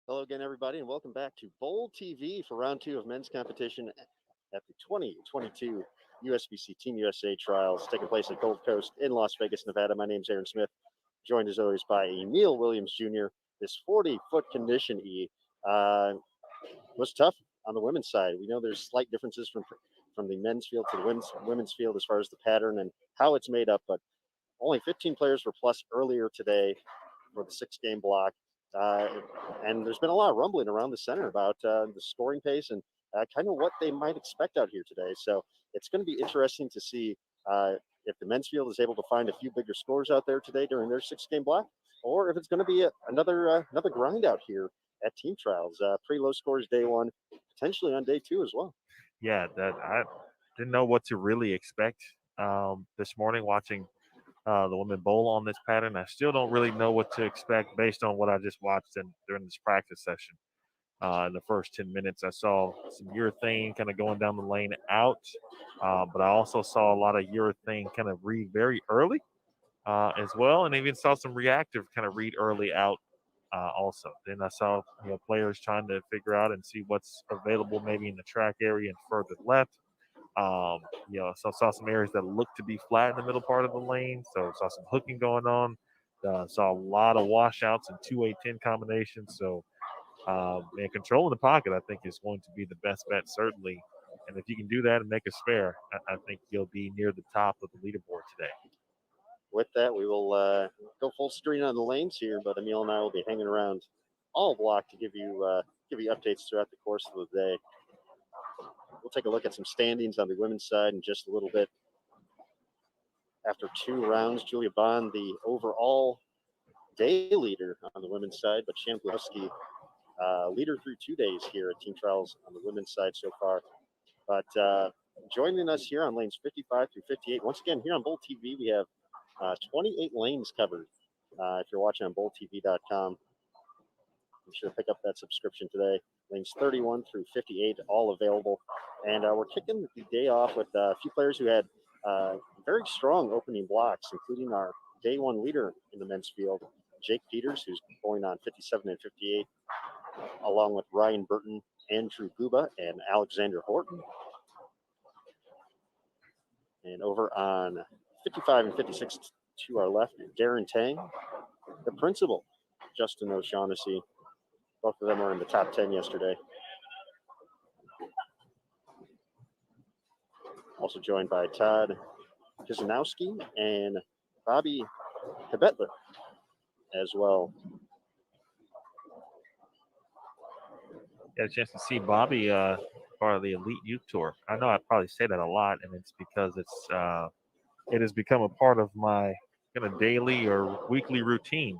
Hello again, everybody, and welcome back to Bowl TV for round two of men's competition at the 2022 USBC Team USA Trials taking place at Gold Coast in Las Vegas, Nevada. My name is Aaron Smith, joined as always by Emil Williams Jr. This 40-foot condition, was tough on the women's side. We know there's slight differences from the men's field to the women's field as far as the pattern and how it's made up, but only 15 players were plus earlier today for the six-game block. Uh, and there's been a lot of rumbling around the center about the scoring pace and kind of what they might expect out here today. So it's going to be interesting to see if the men's field is able to find a few bigger scores out there today during their six-game block, or if it's going to be another grind out here at team trials. Pretty low scores day one, potentially on day two as well. Yeah, that I didn't know what to really expect this morning watching the women bowl on this pattern. I still don't really know what to expect based on what I just watched during this practice session. In the first 10 minutes, I saw some urethane kind of going down the lane out, but I also saw a lot of urethane kind of read very early as well, and even saw some reactive kind of read early out also. Then I saw players trying to figure out and see what's available maybe in the track area and further left. So saw some areas that looked to be flat in the middle part of the lane. So saw some hooking going on. Saw a lot of washouts and 2-8-10 combinations. So, and controlling the pocket, I think, is going to be the best bet, certainly. And if you can do that and make a spare, I think you'll be near the top of the leaderboard today. With that, we will go full screen on the lanes here, but Emil and I will be hanging around all block to give you updates throughout the course of the day. We'll take a look at some standings on the women's side in just a little bit. After two rounds, Julia Bond, the overall day leader on the women's side, but Shan Blahowski, leader through 2 days here at Team Trials on the women's side so far. But joining us here on lanes 55 through 58, once again, here on Bowl TV, we have 28 lanes covered. If you're watching on bowltv.com, be sure to pick up that subscription today. Lanes 31 through 58, all available. And we're kicking the day off with a few players who had very strong opening blocks, including our day one leader in the men's field, Jake Peters, who's going on 57 and 58, along with Ryan Burton, Andrew Guba, and Alexander Horton. And over on 55 and 56 to our left, Darren Tang, the principal, Justin O'Shaughnessy. Both of them were in the top 10 yesterday. Also joined by Todd Kizanowski and Bobby Hebetler as well. Got a chance to see Bobby part of the Elite Youth Tour. I know I probably say that a lot, and it's because it has become a part of my kind of daily or weekly routine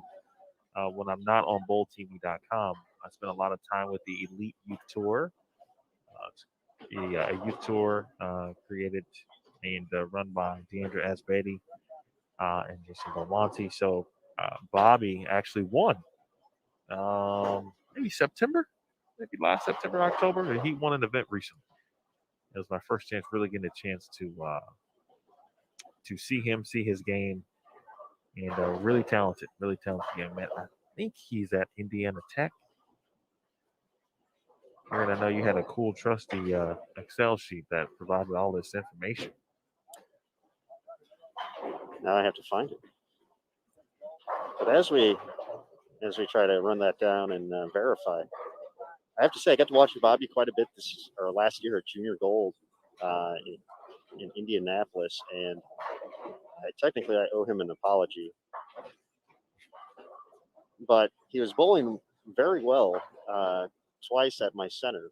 when I'm not on bowltv.com. I spend a lot of time with the Elite Youth Tour. A youth tour created and run by Deandra Asbetti and Jason Belmonte. So Bobby actually won maybe last September, October. And he won an event recently. It was my first chance really getting a chance to see him, see his game, and really talented young man. I think he's at Indiana Tech. Aaron, I know you had a cool, trusty Excel sheet that provided all this information. Now I have to find it. But as we try to run that down and verify, I have to say I got to watch Bobby quite a bit last year at Junior Gold in Indianapolis, and technically I owe him an apology. But he was bowling very well twice at my center,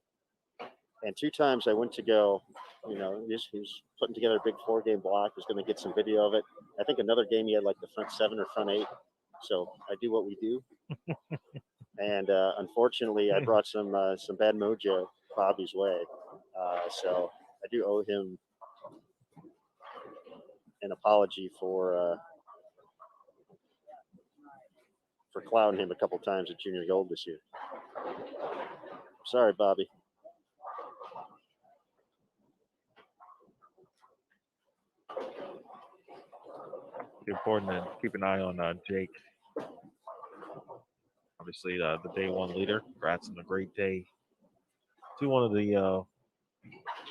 and two times I went to go. He was putting together a big 4-game block. Was going to get some video of it. I think another game he had like the front 7 or front 8. So I do what we do. And unfortunately, I brought some bad mojo Bobby's way. So I do owe him an apology for clowning him a couple times at Junior Gold this year. Sorry, Bobby. It's important to keep an eye on Jake. obviously the day one leader. Congrats on a great day to one of the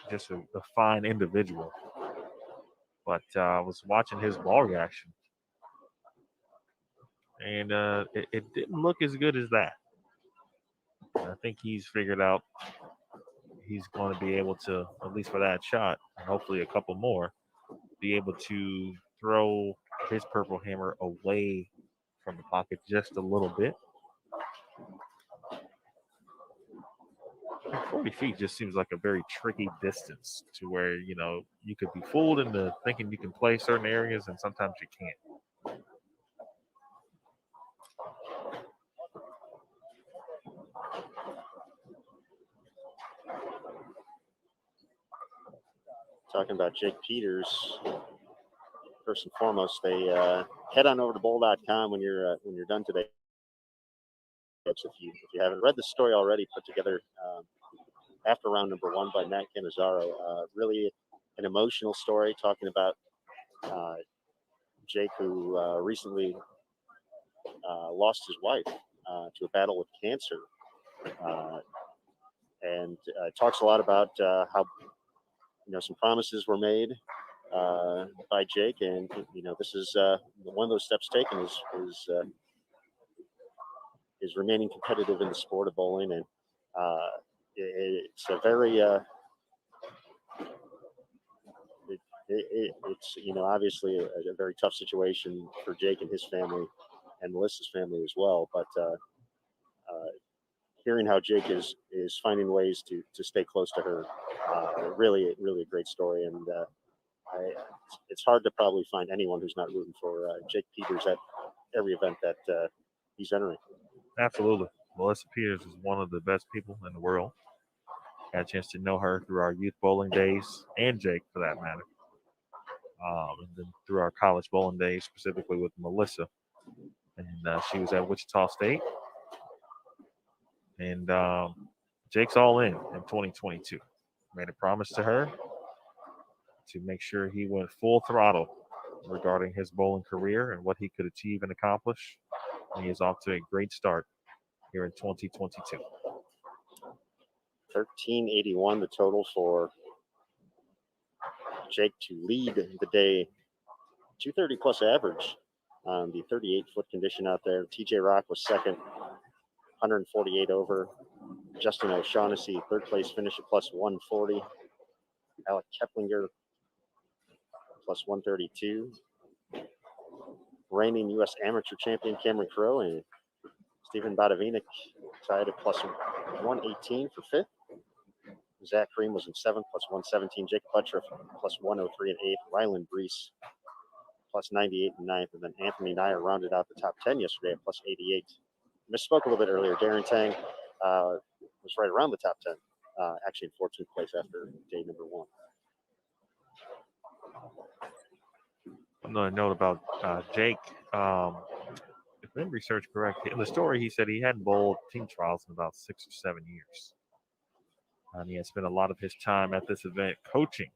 just a fine individual. But I was watching his ball reaction, and it didn't look as good as that. I think he's figured out he's going to be able to, at least for that shot, and hopefully a couple more, be able to throw his purple hammer away from the pocket just a little bit. 40 feet just seems like a very tricky distance to where, you could be fooled into thinking you can play certain areas and sometimes you can't. Talking about Jake Peters, first and foremost, they head on over to bowl.com when you're done today. If you haven't read the story already, put together after round number one by Matt Cannizzaro, really an emotional story talking about Jake, who recently lost his wife to a battle with cancer, and talks a lot about how some promises were made by Jake, and this is one of those steps taken is remaining competitive in the sport of bowling, and it's a very it's obviously a very tough situation for Jake and his family and Melissa's family as well, but hearing how Jake is finding ways to stay close to her, really a great story, and it's hard to probably find anyone who's not rooting for Jake Peters at every event that he's entering. Absolutely. Melissa Peters is one of the best people in the world. Had a chance to know her through our youth bowling days, and Jake for that matter. And then through our college bowling days, specifically with Melissa. And she was at Wichita State. And Jake's all in 2022. Made a promise to her to make sure he went full throttle regarding his bowling career and what he could achieve and accomplish. And he is off to a great start here in 2022. 1381 the total for Jake to lead the day. 230 plus average on the 38-foot condition out there. TJ Rock was second, 148 over. Justin O'Shaughnessy, third place finish at plus 140. Alec Keplinger, plus 132. Reigning U.S. Amateur Champion Cameron Crowe and Stephen Badavinic tied at plus 118 for fifth. Zach Cream was in seventh, plus 117. Jacob Buttriff, plus 103 in eighth. Ryland Brees, plus 98 in ninth. And then Anthony Nyer rounded out the top 10 yesterday at plus 88. Misspoke a little bit earlier. Darren Tang was right around the top 10, actually in 14th place after day number one. Another note about Jake. If memory serves correct, in the story he said he hadn't bowled team trials in about 6 or 7 years. And he had spent a lot of his time at this event coaching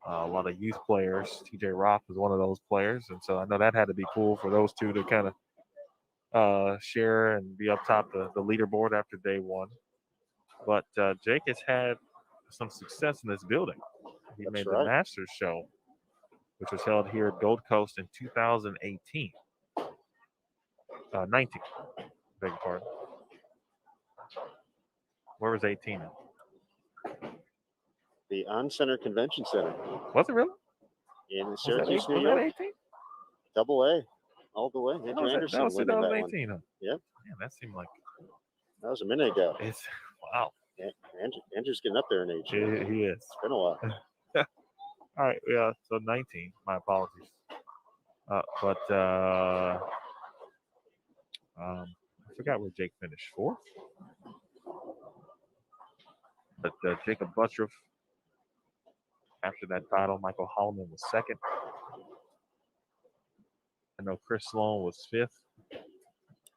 a lot of youth players. TJ Rock was one of those players. And so I know that had to be cool for those two to kind of share and be up top the leaderboard after day one. But Jake has had some success in this building. He made the Masters show, which was held here at Gold Coast in 2018. 19, beg your pardon. Where was 18 at? The On-Center Convention Center. Was it really? In Syracuse, New York. Was that 18? Double A, all the way. Andrew Anderson that was 2018. Huh? Yep. Man, that seemed like... That was a minute ago. Wow. Yeah, Andrew's getting up there in age. He is. It's been a while. All right, yeah, so 19. My apologies. I forgot where Jake finished. Fourth? But Jacob Buttriff, after that title, Michael Holloman was second. I know Chris Sloan was fifth.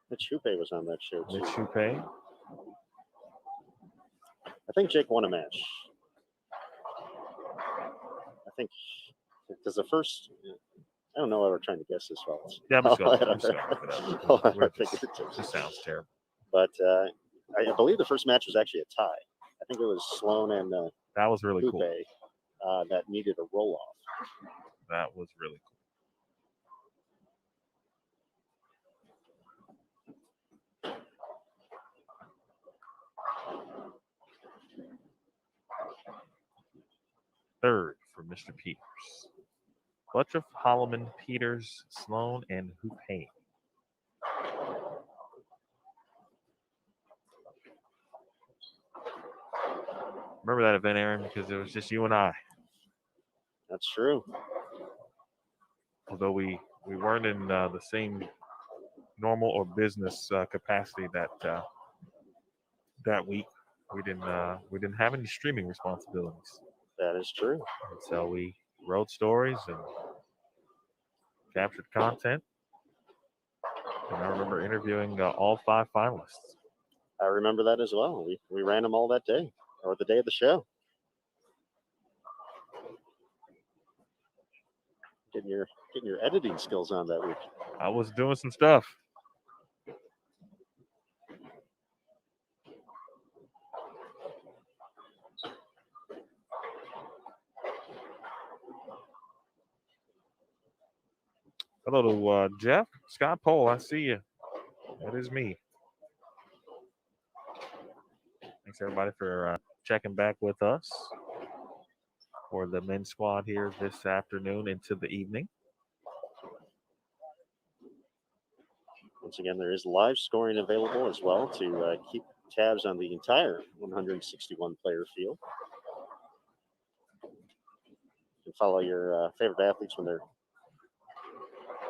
Mitch Houpe was on that show, too. Mitch Houpe. I think Jake won a match. I think because the first, I don't know why we're trying to guess this, fellas. Yeah, I'm just going. This sounds terrible. but I believe the first match was actually a tie. I think it was Sloan and That was really cool. Coupe that needed a roll off. That was really cool. Third for Mr. Peters. Buttriff, Holloman, Peters, Sloan, and Hupane. Remember that event, Aaron, because it was just you and I. That's true. Although we weren't in the same normal or business capacity that week, we didn't have any streaming responsibilities. That is true. And so we wrote stories and captured content. And I remember interviewing all 5 finalists. I remember that as well. We ran them all that day, or the day of the show. Getting your editing skills on that week. I was doing some stuff. Hello to Jeff, Scott Pohl. I see you. That is me. Thanks everybody for checking back with us for the men's squad here this afternoon into the evening. Once again, there is live scoring available as well to keep tabs on the entire 161 player field. You can follow your favorite athletes when they're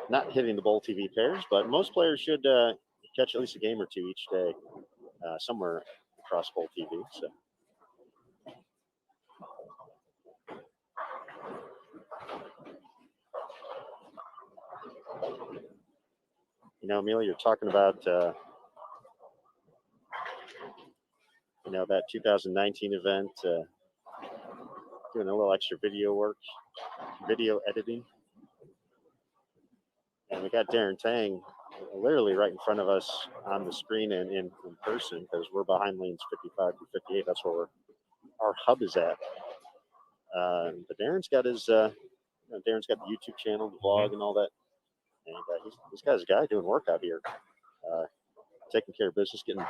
not hitting the Bowl TV pairs, but most players should catch at least a game or two each day somewhere across Bowl TV. So. You know, Emil, you're talking about, that 2019 event, doing a little extra video editing. And we got Darren Tang literally right in front of us on the screen and in person, because we're behind lanes 55 to 58. That's where our hub is at. But Darren's got his, Darren's got the YouTube channel, the vlog, and all that. And this guy's a guy doing work out here, taking care of business, getting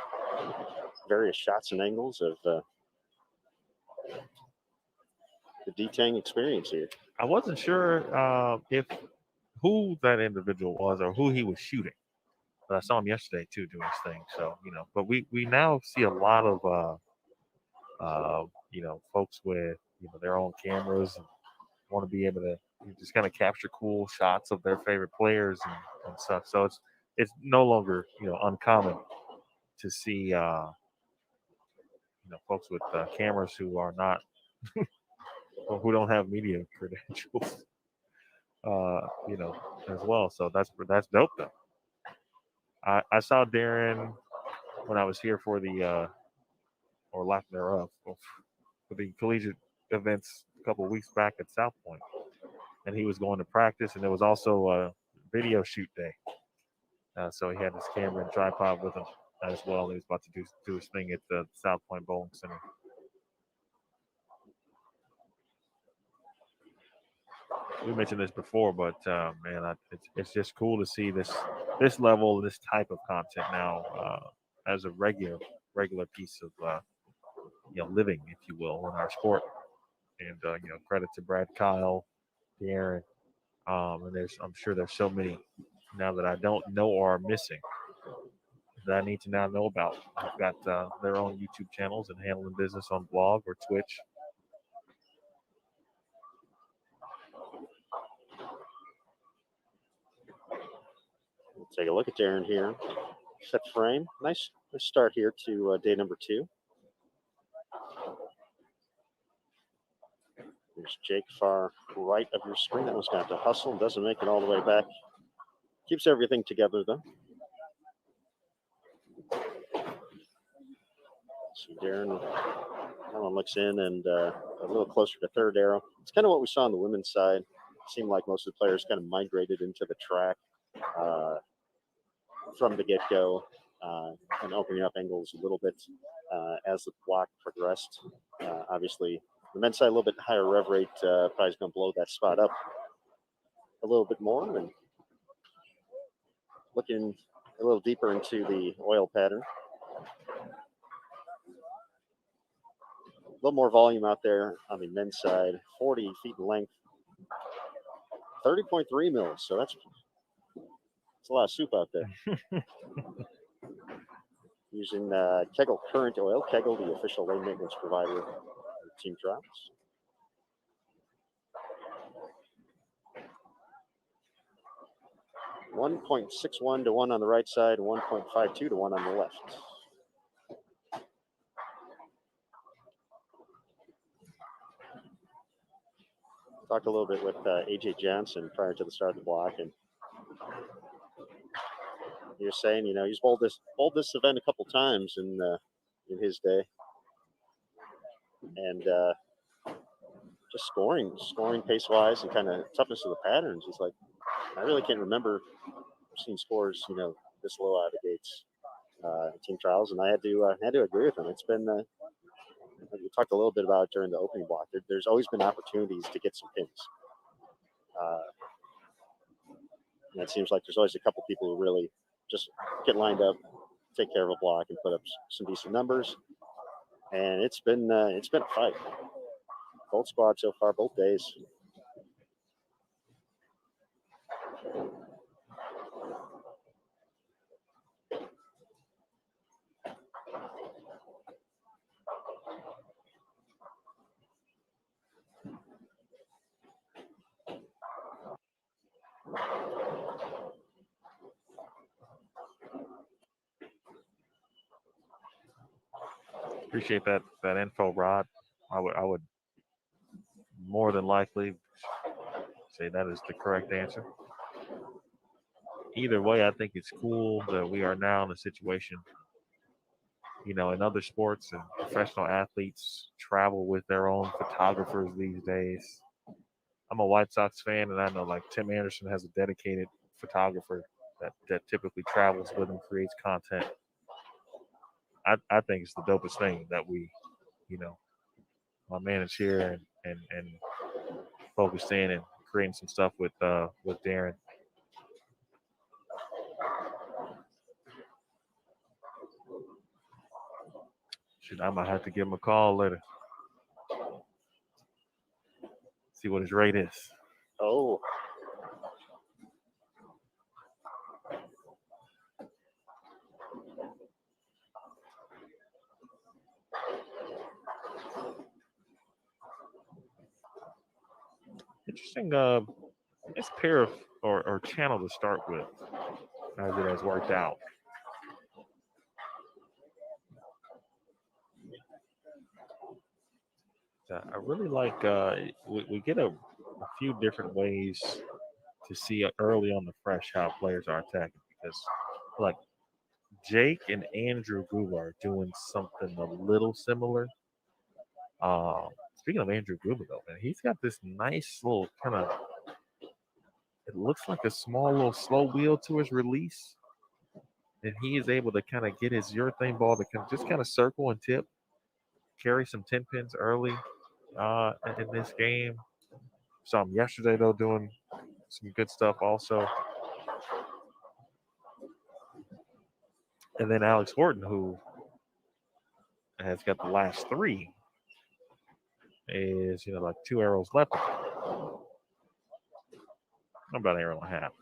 various shots and angles of the D-Tang experience here. I wasn't sure who that individual was or who he was shooting, but I saw him yesterday too doing his thing. So but we now see a lot of folks with their own cameras and want to be able to just kind of capture cool shots of their favorite players and stuff. So it's no longer uncommon to see folks with cameras who are not or who don't have media credentials as well. So that's dope though. I saw Darren when I was here for the or lack thereof for the collegiate events a couple of weeks back at South Point. And he was going to practice, and there was also a video shoot day. So he had his camera and tripod with him as well. He was about to do his thing at the South Point Bowling Center. We mentioned this before, but man, it's just cool to see this level, this type of content now as a regular piece of living, if you will, in our sport. And credit to Brad Kyle, Darren. And I'm sure there's so many now that I don't know or are missing that I need to now know about. I've got their own YouTube channels and handling business on blog or Twitch. We'll take a look at Darren here. Set frame. Nice start here to day number 2. There's Jake far right of your screen. That one's got to hustle and doesn't make it all the way back. Keeps everything together, though. So Darren, that one looks in and a little closer to third arrow. It's kind of what we saw on the women's side. It seemed like most of the players kind of migrated into the track from the get-go. and opening up angles a little bit as the block progressed. Obviously, the men's side a little bit higher rev rate, probably going to blow that spot up a little bit more. And looking a little deeper into the oil pattern. A little more volume out there on the men's side, 40 feet in length, 30.3 mils. So that's a lot of soup out there. Using Kegel Current Oil, Kegel, the official lane maintenance provider of Team Trials. $1.61 to 1 on the right side, 1.52 to 1 on the left. Talked a little bit with AJ Johnson prior to the start of the block, and he was saying, you know, he's bowled this event a couple times in his day, and just scoring pace wise and kind of toughness of the patterns. He's like, I really can't remember seeing scores, you know, this low out of the gates in Team Trials, and I had to agree with him. It's been we talked a little bit about it during the opening block. There's always been opportunities to get some pins. And it seems like there's always a couple people who really just get lined up, take care of a block, and put up some decent numbers. And it's been a fight. Both squads so far, both days. Appreciate that info, Rod. I would more than likely say that is the correct answer. Either way, I think it's cool that we are now in a situation, you know, in other sports and professional athletes travel with their own photographers these days. I'm a White Sox fan, and I know like Tim Anderson has a dedicated photographer that typically travels with him, creates content. I think it's the dopest thing that we, you know, my man is here and focused in and creating some stuff with Darren. Shoot, I might have to give him a call later. See what his rate is. Oh. Interesting this pair of or channel to start with as it has worked out. I really like we get a few different ways to see early on the fresh how players are attacking, because like Jake and Andrew Guba are doing something a little similar. Speaking of Andrew Guba though, man, he's got this nice little kind of, it looks like a small little slow wheel to his release. And he is able to kind of get his urethane ball to just kind of circle and tip, carry some 10 pins early in this game. Saw him yesterday though doing some good stuff also. And then Alex Horton, who has got the last three, is, you know, like 2 arrows left. About an arrow and a half.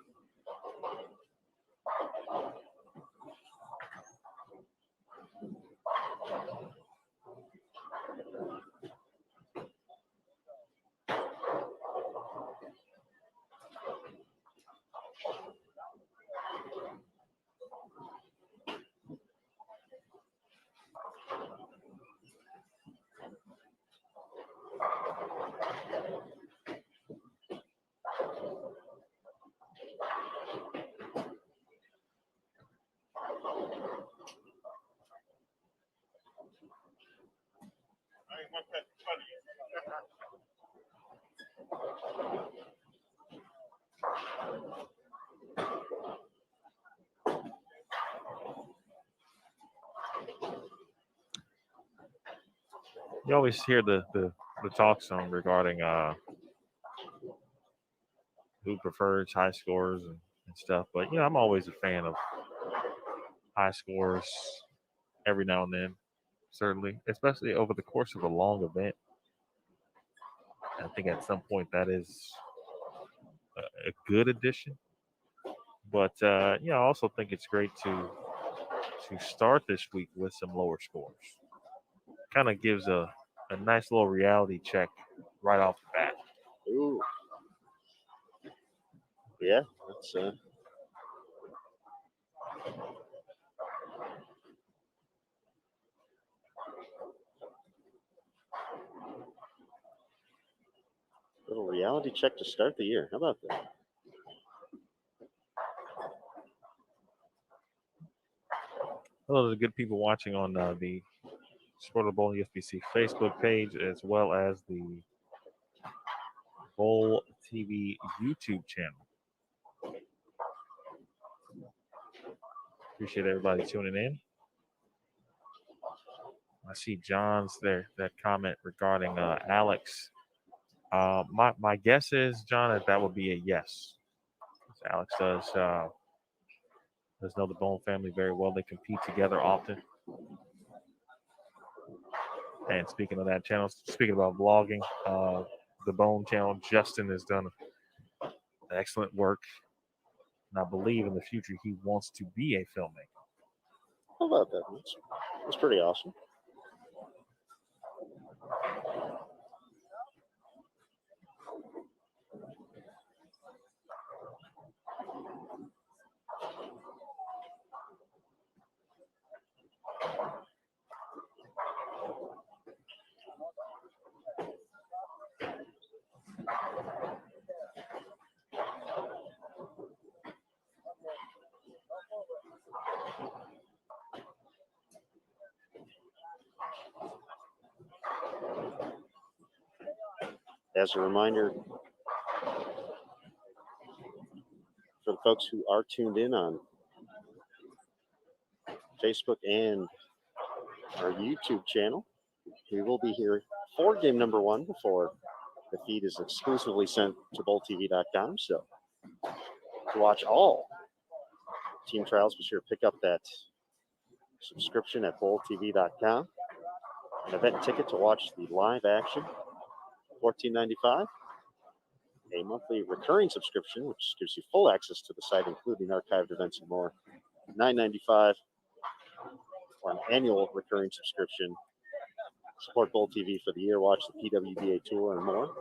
You always hear the talk song regarding who prefers high scores and stuff. But I'm always a fan of high scores every now and then, certainly, especially over the course of a long event. I think at some point that is a good addition. But I also think it's great to start this week with some lower scores. Kind of gives a nice little reality check right off the bat. Ooh. Yeah, that's little reality check to start the year. How about that? Hello to the good people watching on the Sport of the Bowl USBC Facebook page, as well as the Bowl TV YouTube channel. Appreciate everybody tuning in. I see John's there, that comment regarding Alex. My guess is, John, that would be a yes. Alex does know the Bone family very well. They compete together often. And speaking of that channel, speaking about vlogging, the Bone channel, Justin has done excellent work. And I believe in the future he wants to be a filmmaker. How about that? That's pretty awesome. As a reminder, for the folks who are tuned in on Facebook and our YouTube channel, we will be here for game number 1 before the feed is exclusively sent to bowltv.com. So to watch all team trials, be sure to pick up that subscription at bowltv.com. An event ticket to watch the live action, $14.95. A monthly recurring subscription, which gives you full access to the site, including archived events and more, $9.95. Or an annual recurring subscription. Support Bowl TV for the year, watch the PWBA Tour, and more.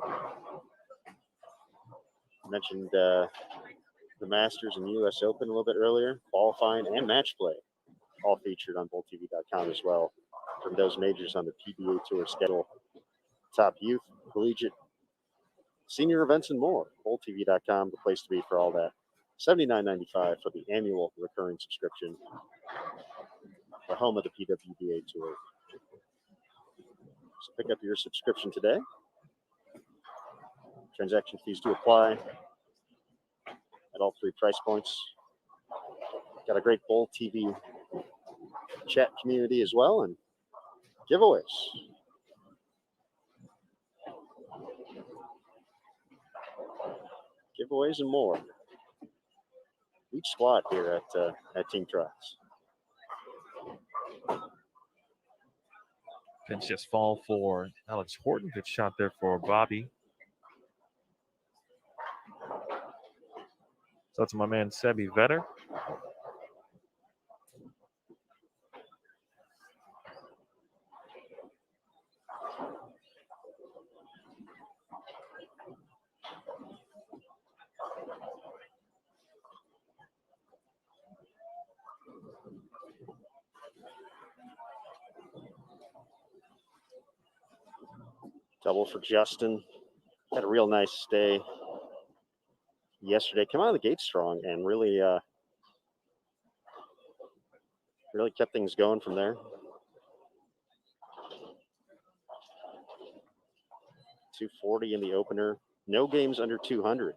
I mentioned the Masters and US Open a little bit earlier, qualifying and match play, all featured on bowltv.com as well. From those majors on the PBA Tour schedule, top youth, collegiate, senior events, and more. bowltv.com, the place to be for all that. $79.95 for the annual recurring subscription, the home of the PWBA Tour. So pick up your subscription today. Transaction fees do apply at all 3 price points. Got a great Bowl TV chat community as well, and giveaways. Giveaways and more. Each squad here at Team Trials. Pinch just fall for Alex Horton. Good shot there for Bobby. So that's my man Sebi Vetter. Double for Justin. Had a real nice stay yesterday. Came out of the gate strong and really kept things going from there. 240 in the opener. No games under 200.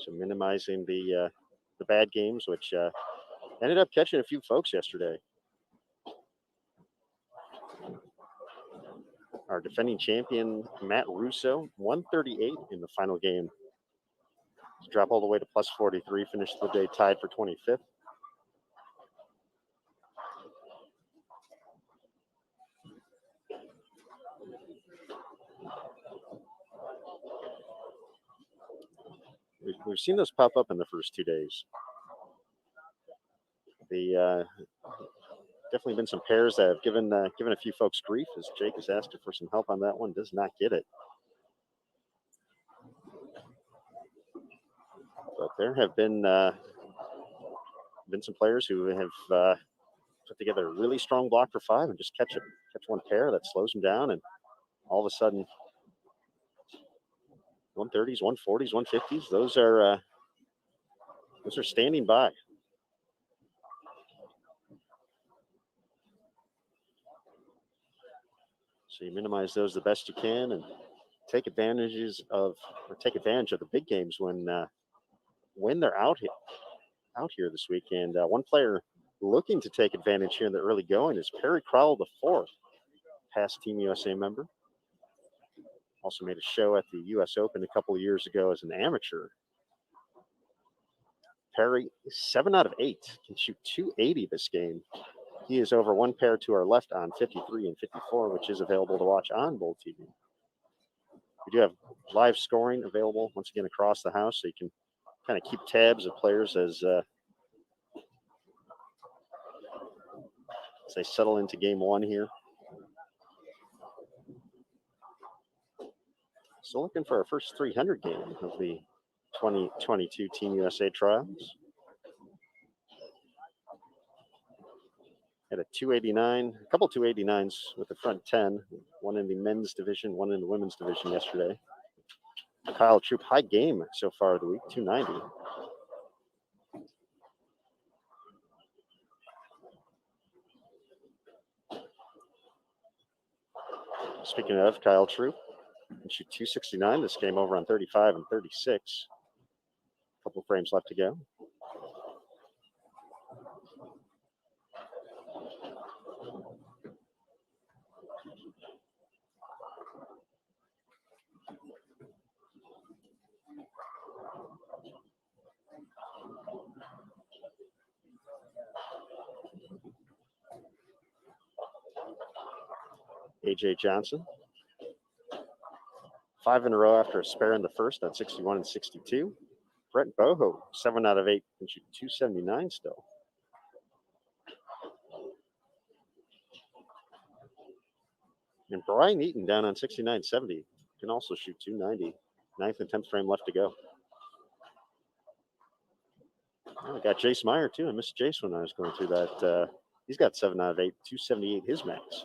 So minimizing the bad games, which ended up catching a few folks yesterday. our defending champion, Matt Russo, 138 in the final game. Drop all the way to plus 43, finished the day tied for 25th. We've seen those pop up in the first 2 days. The definitely been some pairs that have given a few folks grief, as Jake has asked for some help on that one. Does not get it. But there have been some players who have put together a really strong block for 5 and just catch one pair that slows them down, and all of a sudden 130s, 140s, 150s, those are standing by. So you minimize those the best you can and take advantage of the big games when they're out here this weekend. One player looking to take advantage here in the early going is Perry Crowell IV, past Team USA member. Also made a show at the US Open a couple of years ago as an amateur. Perry, 7 out of 8, can shoot 280 this game. He is over one pair to our left on 53 and 54, which is available to watch on Bowl TV. We do have live scoring available once again across the house, so you can kind of keep tabs of players as they settle into game 1 here. So looking for our first 300 game of the 2022 Team USA Trials. Had a 289, a couple 289s with the front 10, one in the men's division, one in the women's division yesterday. Kyle Troop, high game so far of the week, 290. Speaking of Kyle Troop, can shoot 269 this game over on 35 and 36. A couple frames left to go. AJ Johnson, 5 in a row after a spare in the first on 61 and 62. Brett Boho, 7 out of 8, can shoot 279 still. And Brian Eaton down on 69.70 can also shoot 290. 9th and 10th frame left to go. Oh, I got Jace Meyer too. I missed Jace when I was going through that. He's got 7 out of 8, 278 his max.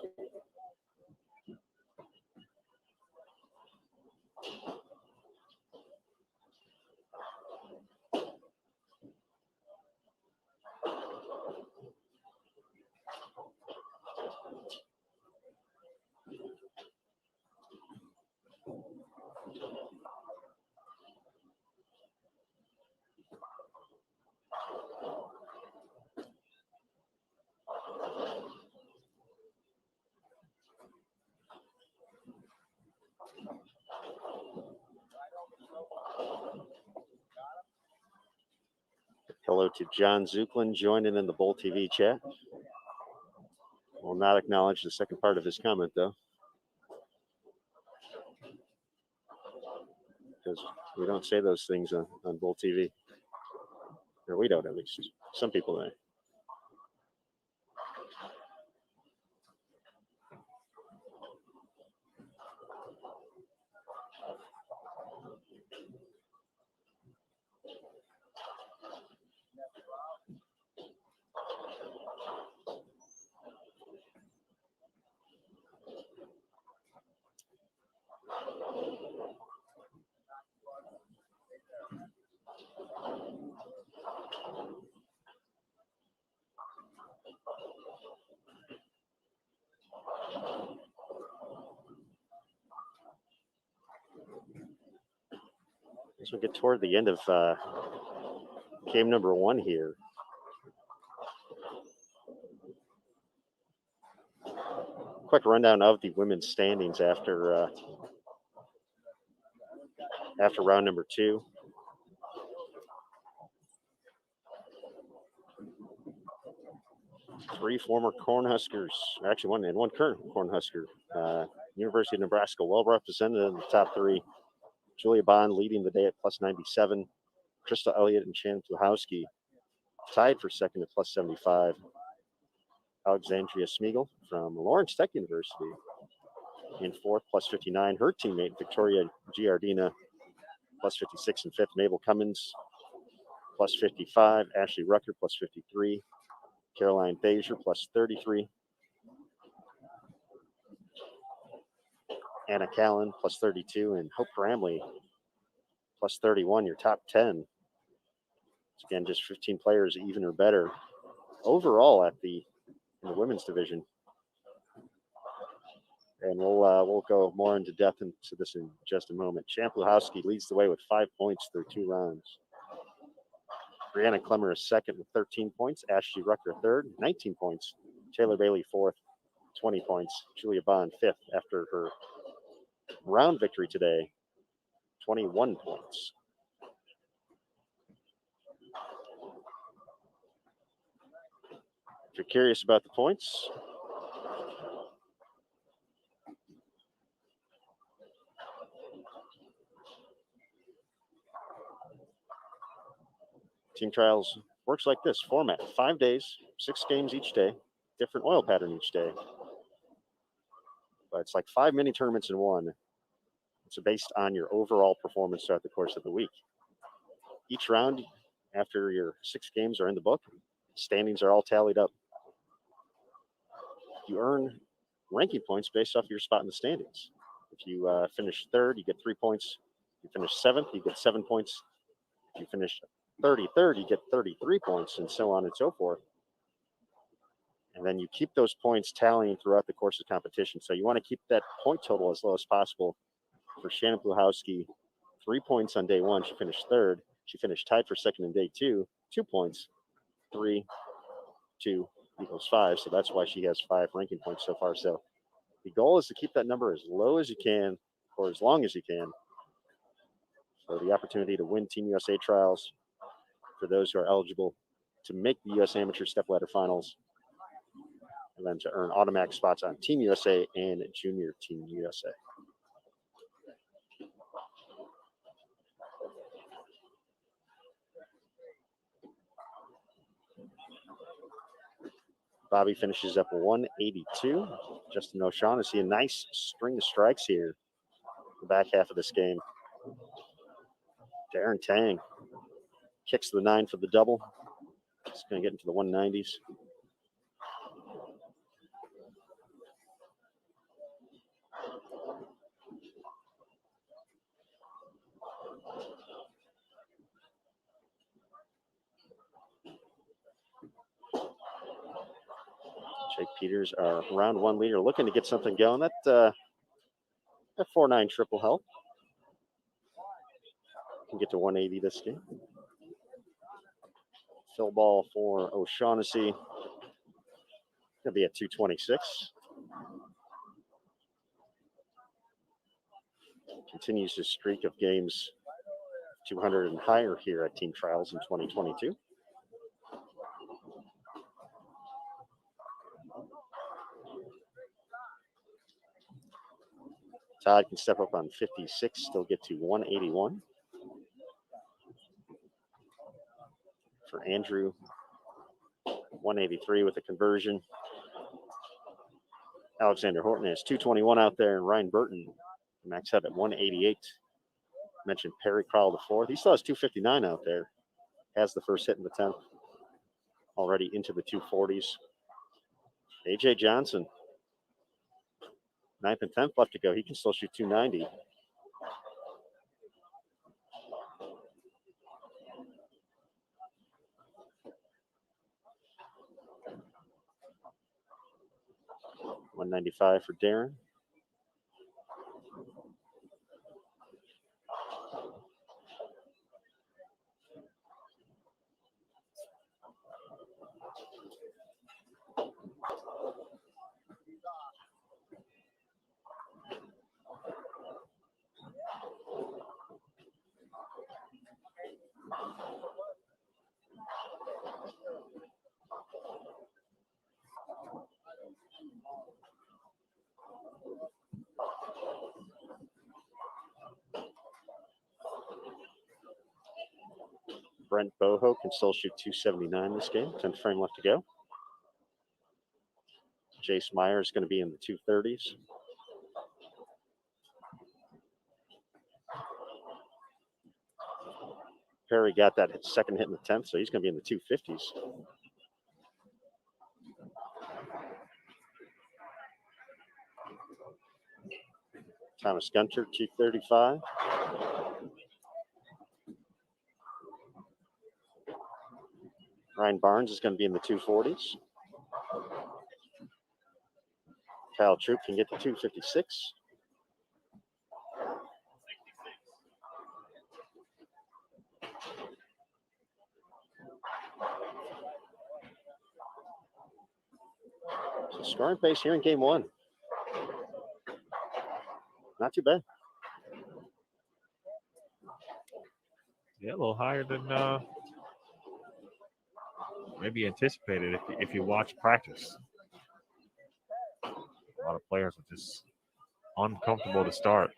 Hello to John Zuclin joining in the Bowl TV chat. Will not acknowledge the second part of his comment, though, because we don't say those things on Bowl TV. Or we don't, at least. Some people may. As we get toward the end of game number 1 here. quick rundown of the women's standings after round number 2. Three former Cornhuskers, actually one current Cornhusker. University of Nebraska well represented in the top 3. Julia Bond leading the day at plus 97. Crystal Elliott and Shannon Pluhowski tied for second at plus 75. Alexandria Smeagol from Lawrence Tech University in fourth, plus 59. Her teammate, Victoria Giardina, plus 56 in fifth. Mabel Cummins, plus 55. Ashley Rucker, plus 53. Caroline Thaser, plus 33. Anna Callan, plus 32. And Hope Bramley, plus 31. Your top 10. Again, just 15 players, even or better, overall in the women's division. And we'll go more into depth into this in just a moment. Shannon Pluhowski leads the way with 5 points through 2 rounds. Brianna Clemmer is second with 13 points. Ashley Rucker third, 19 points. Taylor Bailey fourth, 20 points. Julia Bond fifth after her round victory today, 21 points. If you're curious about the points, Team Trials works like this format: 5 days, 6 games each day, different oil pattern each day. But it's like 5 mini tournaments in one. It's based on your overall performance throughout the course of the week. Each round, after your 6 games are in the book, standings are all tallied up. You earn ranking points based off your spot in the standings. If you finish third, you get 3 points. If you finish seventh, you get 7 points. If you finish 33rd, you get 33 points, and so on and so forth. And then you keep those points tallying throughout the course of competition. So you want to keep that point total as low as possible. For Shannon Pluhowski, 3 points on day 1. She finished third. She finished tied for second in day 2. 2 points. 3, 2 equals 5. So that's why she has 5 ranking points so far. So the goal is to keep that number as low as you can for as long as you can. So the opportunity to win Team USA Trials for those who are eligible to make the U.S. Amateur Stepladder Finals, and then to earn automatic spots on Team USA and Junior Team USA. Bobby finishes up 182. Justin O'Shaughnessy, a nice string of strikes here the back half of this game. Darren Tang kicks the 9 for the double. He's going to get into the 190s. Jake Peters, our round 1 leader, looking to get something going. That 4-9 triple help. Can get to 180 this game. Fill ball for O'Shaughnessy. Gonna be at 226. Continues his streak of games 200 and higher here at Team Trials in 2022. Todd can step up on 56, still get to 181. For Andrew, 183 with a conversion. Alexander Horton has 221 out there, and Ryan Burton max out at 188. Mentioned Perry Crowell the fourth. He still has 259 out there. Has the first hit in the 10th. Already into the 240s. AJ Johnson, 9th and 10th left to go. He can still shoot 290. $195 for Darren. Brent Boho can still shoot 279 this game. 10th frame left to go. Jace Meyer is going to be in the 230s. Perry got that second hit in the 10th, so he's going to be in the 250s. Thomas Gunter, 235. Ryan Barnes is going to be in the 240s. Kyle Troop can get to 256. So scoring pace here in game one. Not too bad. Yeah, a little higher than maybe anticipated if you watch practice. A lot of players are just uncomfortable to start.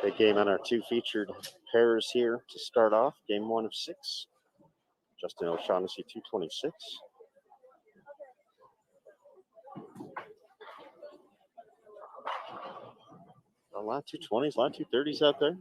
Big game on our two featured pairs here to start off. Game 1 of 6. Justin O'Shaughnessy, 226. A lot of 220s, a lot of 230s out there.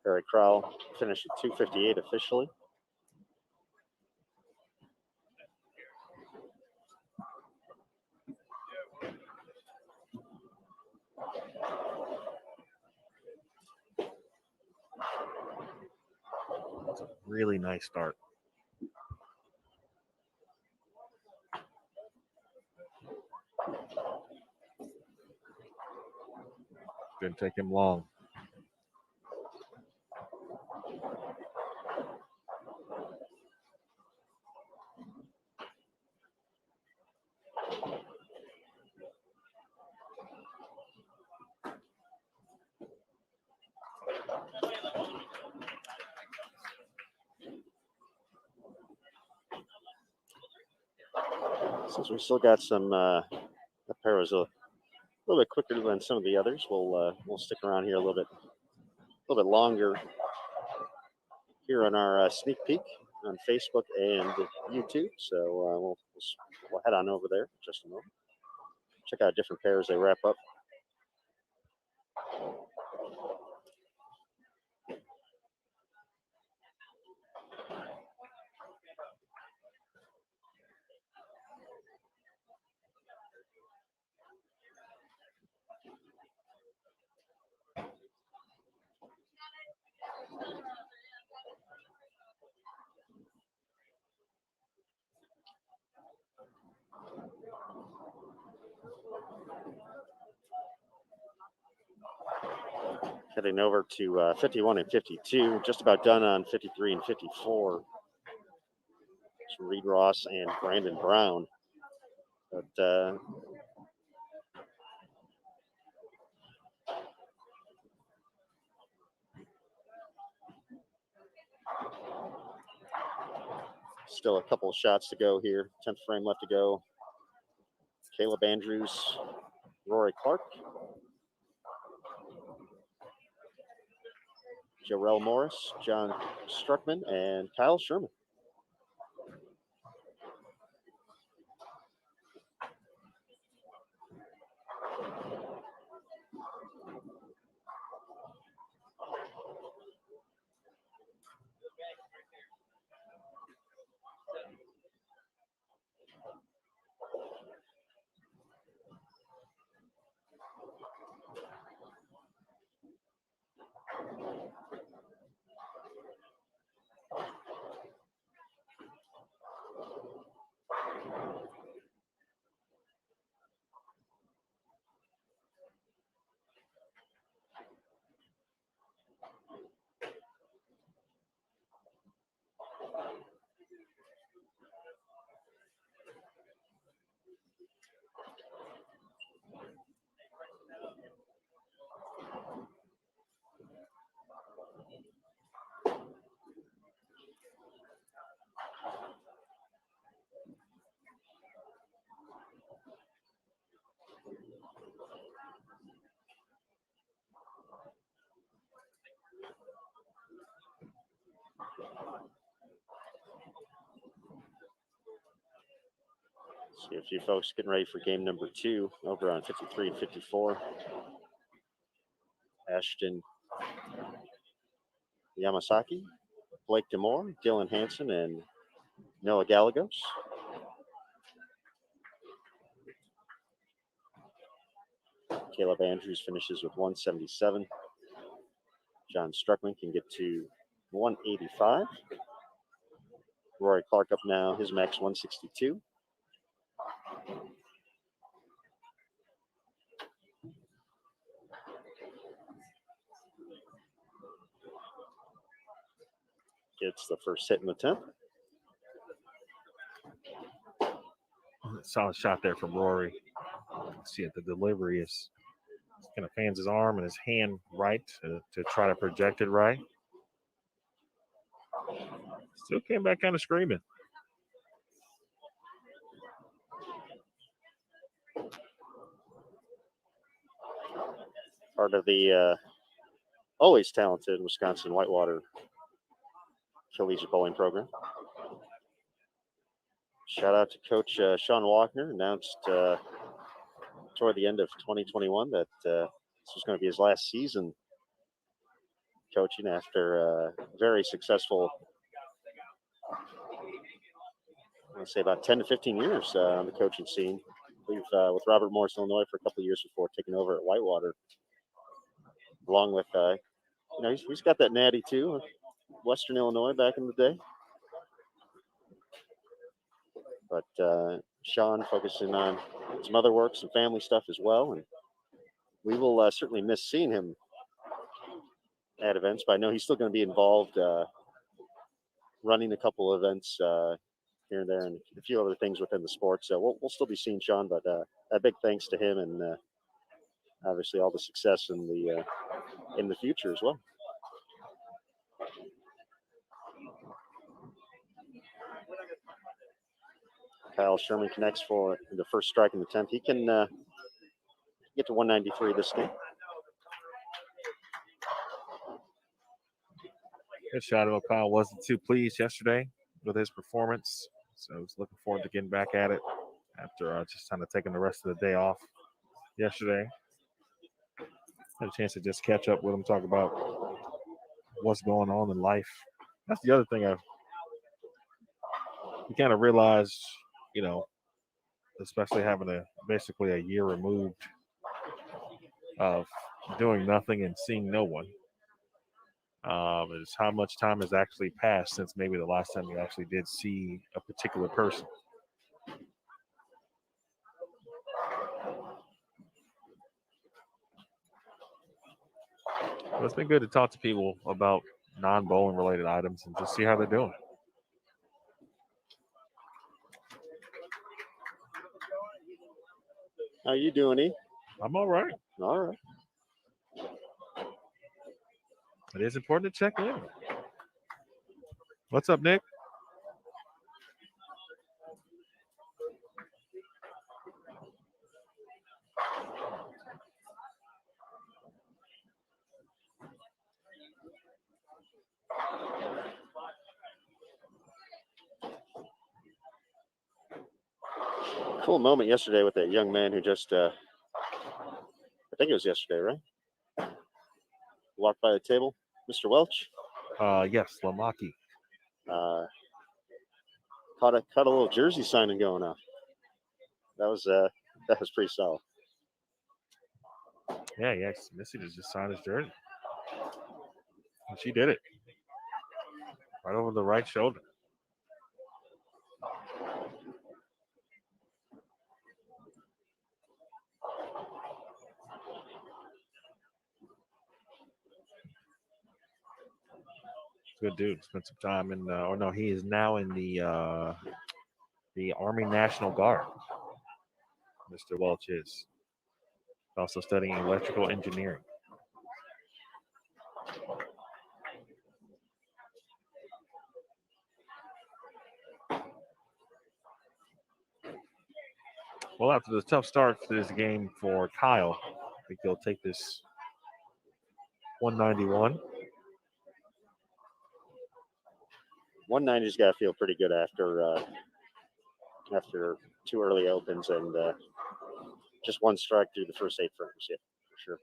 Barry Crowell finished at 258 officially. That's a really nice start. Didn't take him long. Since we still got some, the pair was a little bit quicker than some of the others. We'll stick around here a little bit longer here on our sneak peek on Facebook and YouTube. So we'll head on over there in just a moment. Check out different pairs they wrap up. Heading over to 51 and 52, just about done on 53 and 54. So Reed Ross and Brandon Brown. But still a couple of shots to go here. 10th frame left to go. Caleb Andrews, Rory Clark, Jarrell Morris, John Struckman, and Kyle Sherman. See a few folks getting ready for game number 2 over on 53 and 54. Ashton Yamasaki, Blake Demore, Dylan Hansen, and Noah Gallegos. Caleb Andrews finishes with 177. John Struckman can get to 185. Rory Clark up now, his max 162. Gets the first hit in the 10th. Solid shot there from Rory. See it, the delivery is kind of fans his arm and his hand right to try to project it right. Still came back kind of screaming. Part of the always talented Wisconsin Whitewater Collegiate Bowling Program. Shout out to Coach Sean Walkner, announced toward the end of 2021 that this was going to be his last season coaching after a very successful, I want to say about 10 to 15 years on the coaching scene. I believe with Robert Morris, Illinois for a couple of years before taking over at Whitewater. Along with, he's got that natty too, Western Illinois back in the day. But Sean focusing on some other work, some family stuff as well. And we will certainly miss seeing him at events, but I know he's still going to be involved running a couple of events here and there and a few other things within the sport. So we'll still be seeing Sean, but a big thanks to him and obviously all the success in the future as well. Kyle Sherman connects for the first strike in the 10th. He can get to 193 this game. Good shot. Kyle wasn't too pleased yesterday with his performance, so I was looking forward to getting back at it after just kind of taking the rest of the day off yesterday. Had a chance to just catch up with him, talk about what's going on in life. That's the other thing you kind of realize, especially having basically a year removed of doing nothing and seeing no one, is how much time has actually passed since maybe the last time you actually did see a particular person. But it's been good to talk to people about non-bowling related items and just see how they're doing. How you doing, E? I'm all right. All right. It is important to check in. What's up, Nick? Cool moment yesterday with that young man who just, I think it was yesterday, right? Walked by the table, Mr. Welch. Yes, Lamaki. Caught a little jersey signing going on. That was pretty solid. Yeah, Missy just signed his jersey. And she did it. Right over the right shoulder. Good dude. Spent some time in, he is now in the Army National Guard. Mr. Welch is also studying electrical engineering. Well, after the tough start to this game for Kyle, I think they'll take this 191. 190's got to feel pretty good after after 2 early opens and just 1 strike through the first 8 frames. Yeah, for sure.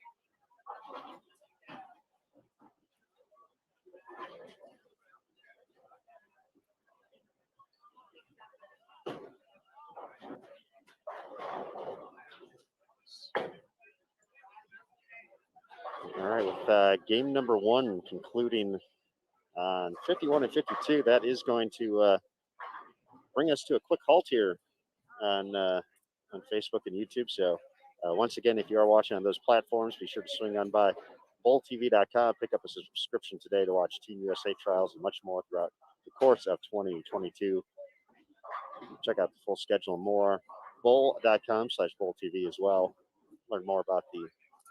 All right, with game number 1 concluding on 51 and 52, that is going to bring us to a quick halt here on Facebook and YouTube. So once again, if you are watching on those platforms, be sure to swing on by bowltv.com, pick up a subscription today to watch Team USA Trials and much more throughout the course of 2022. Check out the full schedule and more. bowl.com/bowltv as well. Learn more about the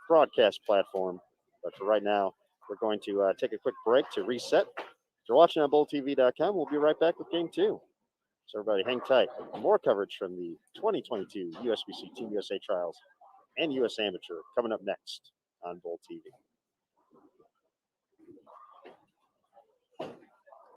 broadcast platform. But for right now, we're going to take a quick break to reset. If you're watching on bowltv.com, we'll be right back with game 2. So everybody hang tight. More coverage from the 2022 USBC Team USA Trials and US Amateur coming up next on Bowl TV.